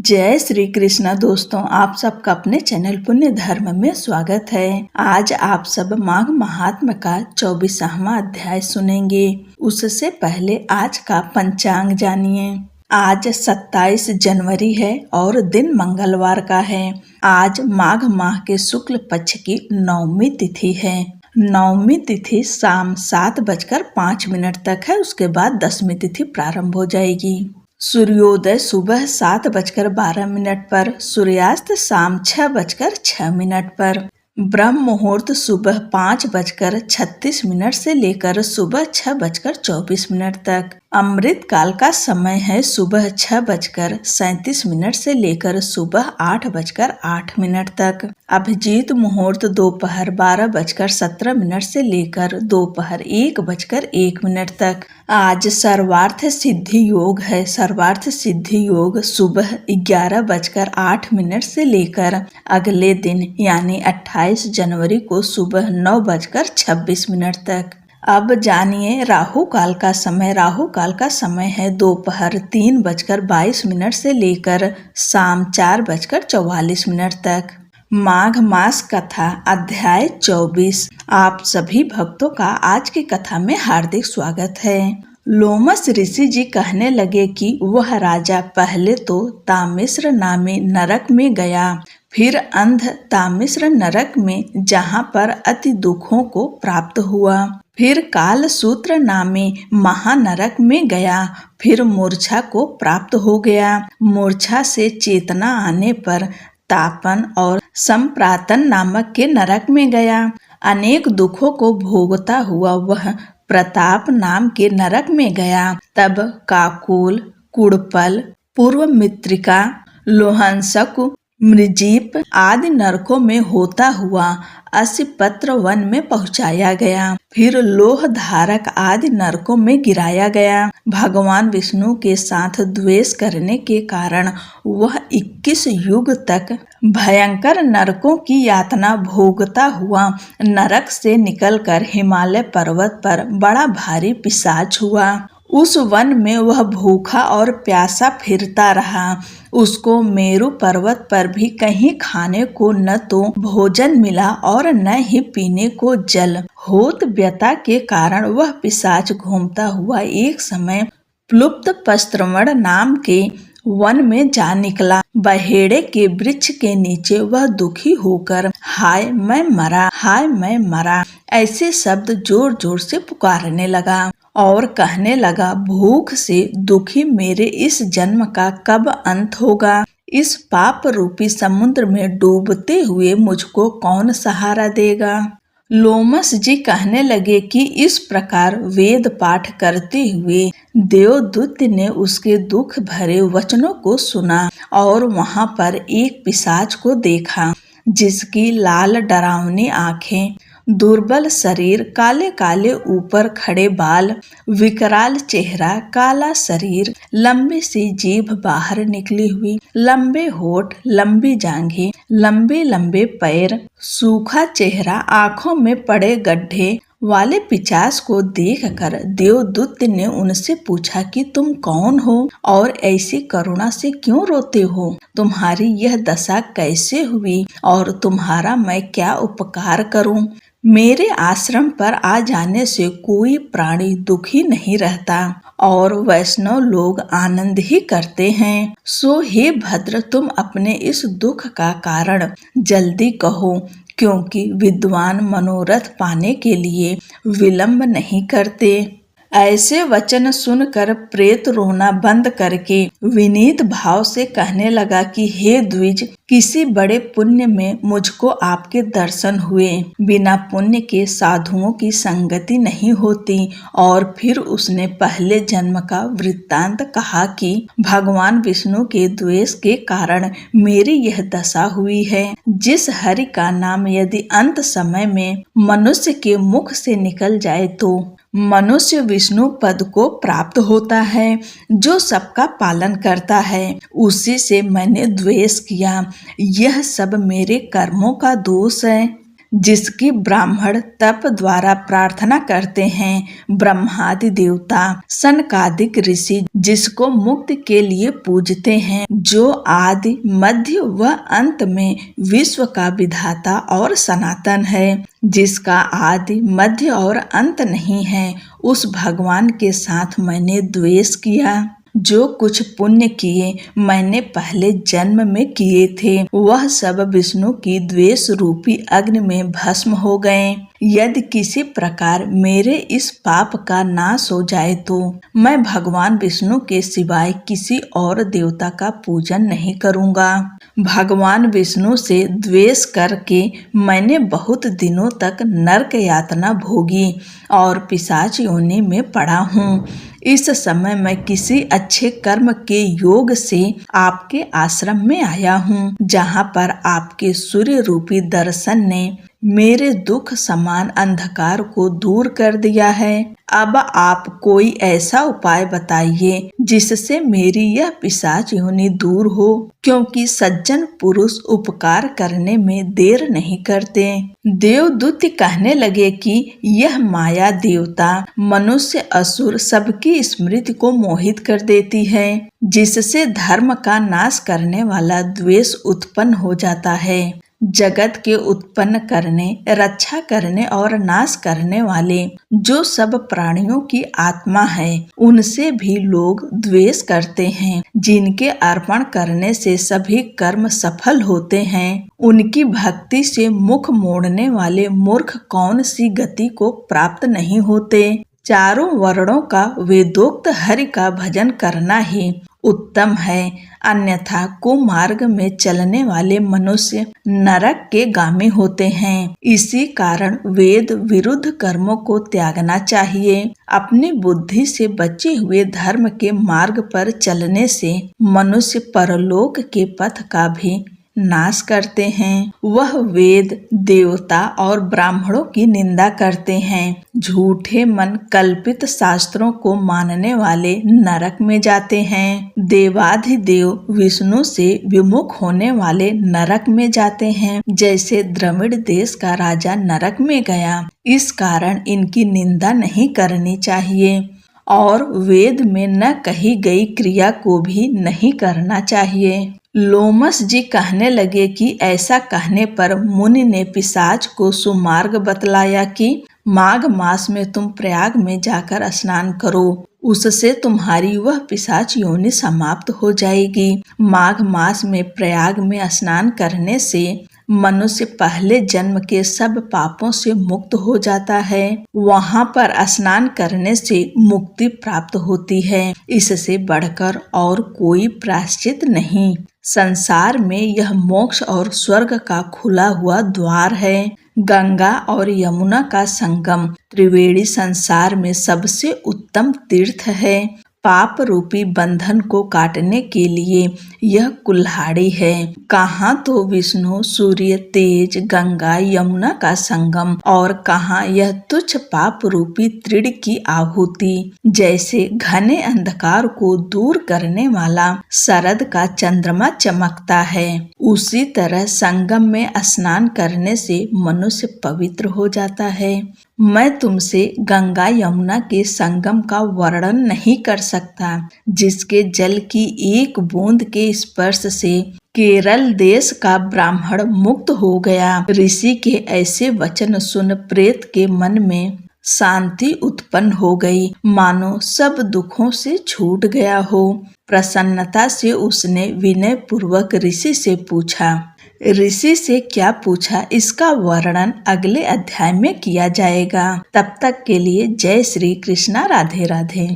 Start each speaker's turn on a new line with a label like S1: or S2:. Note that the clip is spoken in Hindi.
S1: जय श्री कृष्ण दोस्तों, आप सबका अपने चैनल पुण्य धर्म में स्वागत है। आज आप सब माघ महात्म का 24वां अध्याय सुनेंगे। उससे पहले आज का पंचांग जानिए। आज 27 जनवरी है और दिन मंगलवार का है। आज माघ माह के शुक्ल पक्ष की 9वीं तिथि है। 9वीं तिथि शाम 7:05 तक है। उसके बाद 10वीं तिथि प्रारंभ हो जाएगी। सूर्योदय सुबह 7:12 पर, सूर्यास्त शाम 6:06 पर। ब्रह्म मुहूर्त सुबह 5:36 से लेकर सुबह 6:24 तक। अमृत काल का समय है सुबह 6:37 से लेकर सुबह 8:08 तक। अभिजीत मुहूर्त दोपहर 12:17 से लेकर दोपहर 1:01 तक। आज सर्वार्थ सिद्धि योग है। सर्वार्थ सिद्धि योग सुबह 11:08 से लेकर अगले दिन यानी 28 जनवरी को सुबह 9:26 तक। अब जानिए राहु काल का समय। राहु काल का समय है दोपहर 3:22 से लेकर शाम 4:44 तक। माघ मास कथा अध्याय 24। आप सभी भक्तों का आज की कथा में हार्दिक स्वागत है। लोमस ऋषि जी कहने लगे कि वह राजा पहले तो तामिश्र नामी नरक में गया, फिर अंध तामिश्र नरक में जहाँ पर अति दुखों को प्राप्त हुआ, फिर कालसूत्र नामी महानरक में गया, फिर मूर्छा को प्राप्त हो गया। मूर्छा से चेतना आने पर तापन और संप्रातन नामक के नरक में गया। अनेक दुखों को भोगता हुआ वह प्रताप नाम के नरक में गया। तब काकुल, कुड़पल, पूर्व मित्रिका, लोहंसक, मृजीप आदि नरकों में होता हुआ असिपत्र वन में पहुंचाया गया। फिर लोह धारक आदि नरकों में गिराया गया। भगवान विष्णु के साथ द्वेष करने के कारण वह 21 युग तक भयंकर नरकों की यातना भोगता हुआ नरक से निकलकर हिमालय पर्वत पर बड़ा भारी पिशाच हुआ। उस वन में वह भूखा और प्यासा फिरता रहा। उसको मेरु पर्वत पर भी कहीं खाने को न तो भोजन मिला और न ही पीने को जल। होत व्यथा के कारण वह पिशाच घूमता हुआ एक समय प्लुप्त पस्त्रवण नाम के वन में जा निकला। बहेड़े के वृक्ष के नीचे वह दुखी होकर हाय मैं मरा, हाय मैं मरा ऐसे शब्द जोर जोर से पुकारने लगा और कहने लगा, भूख से दुखी मेरे इस जन्म का कब अंत होगा। इस पाप रूपी समुद्र में डूबते हुए मुझको कौन सहारा देगा। लोमस जी कहने लगे कि इस प्रकार वेद पाठ करते हुए देवदूत ने उसके दुख भरे वचनों को सुना और वहां पर एक पिशाच को देखा, जिसकी लाल डरावनी आंखें, दुर्बल शरीर, काले काले ऊपर खड़े बाल, विकराल चेहरा, काला शरीर, लंबी सी जीभ बाहर निकली हुई, लंबे होठ, लंबी जांघें, लंबे लंबे पैर, सूखा चेहरा, आंखों में पड़े गड्ढे वाले पिशाच को देखकर देवदूत ने उनसे पूछा कि तुम कौन हो और ऐसी करुणा से क्यों रोते हो। तुम्हारी यह दशा कैसे हुई और तुम्हारा मैं क्या उपकार करूं। मेरे आश्रम पर आ जाने से कोई प्राणी दुखी नहीं रहता और वैष्णव लोग आनंद ही करते हैं। सो हे भद्र, तुम अपने इस दुख का कारण जल्दी कहो, क्योंकि विद्वान मनोरथ पाने के लिए विलंब नहीं करते। ऐसे वचन सुनकर प्रेत रोना बंद करके विनीत भाव से कहने लगा कि हे द्विज, किसी बड़े पुण्य में मुझको आपके दर्शन हुए। बिना पुण्य के साधुओं की संगति नहीं होती। और फिर उसने पहले जन्म का वृत्तांत कहा कि भगवान विष्णु के द्वेष के कारण मेरी यह दशा हुई है। जिस हरि का नाम यदि अंत समय में मनुष्य के मुख से निकल जाए तो मनुष्य विष्णु पद को प्राप्त होता है, जो सबका पालन करता है। उसी से मैंने द्वेष किया। यह सब मेरे कर्मों का दोष है। जिसकी ब्राह्मण तप द्वारा प्रार्थना करते हैं। ब्रह्मादि देवता, सनकादिक ऋषि जिसको मुक्ति के लिए पूजते हैं, जो आदि मध्य व अंत में विश्व का विधाता और सनातन है, जिसका आदि मध्य और अंत नहीं है, उस भगवान के साथ मैंने द्वेष किया। जो कुछ पुण्य किए मैंने पहले जन्म में किए थे, वह सब विष्णु की द्वेष रूपी अग्नि में भस्म हो गए। यदि किसी प्रकार मेरे इस पाप का नाश हो जाए तो मैं भगवान विष्णु के सिवाय किसी और देवता का पूजन नहीं करूँगा। भगवान विष्णु से द्वेष करके मैंने बहुत दिनों तक नरक यातना भोगी और पिशाच योनि में पड़ा हूँ। इस समय मैं किसी अच्छे कर्म के योग से आपके आश्रम में आया हूँ, जहाँ पर आपके सूर्य रूपी दर्शन ने मेरे दुख समान अंधकार को दूर कर दिया है। अब आप कोई ऐसा उपाय बताइए जिससे मेरी यह पिशाच योनि दूर हो, क्योंकि सज्जन पुरुष उपकार करने में देर नहीं करते। देवदूत कहने लगे कि यह माया देवता, मनुष्य, असुर सबकी स्मृति को मोहित कर देती है, जिससे धर्म का नाश करने वाला द्वेष उत्पन्न हो जाता है। जगत के उत्पन्न करने, रक्षा करने और नाश करने वाले जो सब प्राणियों की आत्मा है, उनसे भी लोग द्वेष करते हैं। जिनके अर्पण करने से सभी कर्म सफल होते हैं, उनकी भक्ति से मुख मोड़ने वाले मूर्ख कौन सी गति को प्राप्त नहीं होते। चारों वर्णों का वेदोक्त हरि का भजन करना ही उत्तम है, अन्यथा कुमार्ग में चलने वाले मनुष्य नरक के गामी होते हैं। इसी कारण वेद विरुद्ध कर्मों को त्यागना चाहिए। अपनी बुद्धि से बचे हुए धर्म के मार्ग पर चलने से मनुष्य परलोक के पथ का भी नाश करते हैं। वह वेद, देवता और ब्राह्मणों की निंदा करते हैं। झूठे मन कल्पित शास्त्रों को मानने वाले नरक में जाते हैं। देवाधिदेव विष्णु से विमुख होने वाले नरक में जाते हैं, जैसे द्रविड़ देश का राजा नरक में गया। इस कारण इनकी निंदा नहीं करनी चाहिए और वेद में न कही गई क्रिया को भी नहीं करना चाहिए। लोमस जी कहने लगे कि ऐसा कहने पर मुनि ने पिशाच को सुमार्ग बतलाया कि माघ मास में तुम प्रयाग में जाकर स्नान करो, उससे तुम्हारी वह पिशाच योनि समाप्त हो जाएगी। माघ मास में प्रयाग में स्नान करने से मनुष्य पहले जन्म के सब पापों से मुक्त हो जाता है। वहाँ पर स्नान करने से मुक्ति प्राप्त होती है। इससे बढ़कर और कोई प्रायश्चित नहीं। संसार में यह मोक्ष और स्वर्ग का खुला हुआ द्वार है। गंगा और यमुना का संगम त्रिवेणी संसार में सबसे उत्तम तीर्थ है। पाप रूपी बंधन को काटने के लिए यह कुल्हाड़ी है। कहाँ तो विष्णु, सूर्य, तेज, गंगा, यमुना का संगम और कहाँ यह तुच्छ पाप रूपी तृण की आहुति। जैसे घने अंधकार को दूर करने वाला शरद का चंद्रमा चमकता है, उसी तरह संगम में स्नान करने से मनुष्य पवित्र हो जाता है। मैं तुमसे गंगा यमुना के संगम का वर्णन नहीं कर सकता, जिसके जल की एक बूंद के स्पर्श से केरल देश का ब्राह्मण मुक्त हो गया। ऋषि के ऐसे वचन सुन प्रेत के मन में शांति उत्पन्न हो गई, मानो सब दुखों से छूट गया हो। प्रसन्नता से उसने विनय पूर्वक ऋषि से पूछा। ऋषि से क्या पूछा, इसका वर्णन अगले अध्याय में किया जाएगा। तब तक के लिए जय श्री कृष्णा, राधे राधे।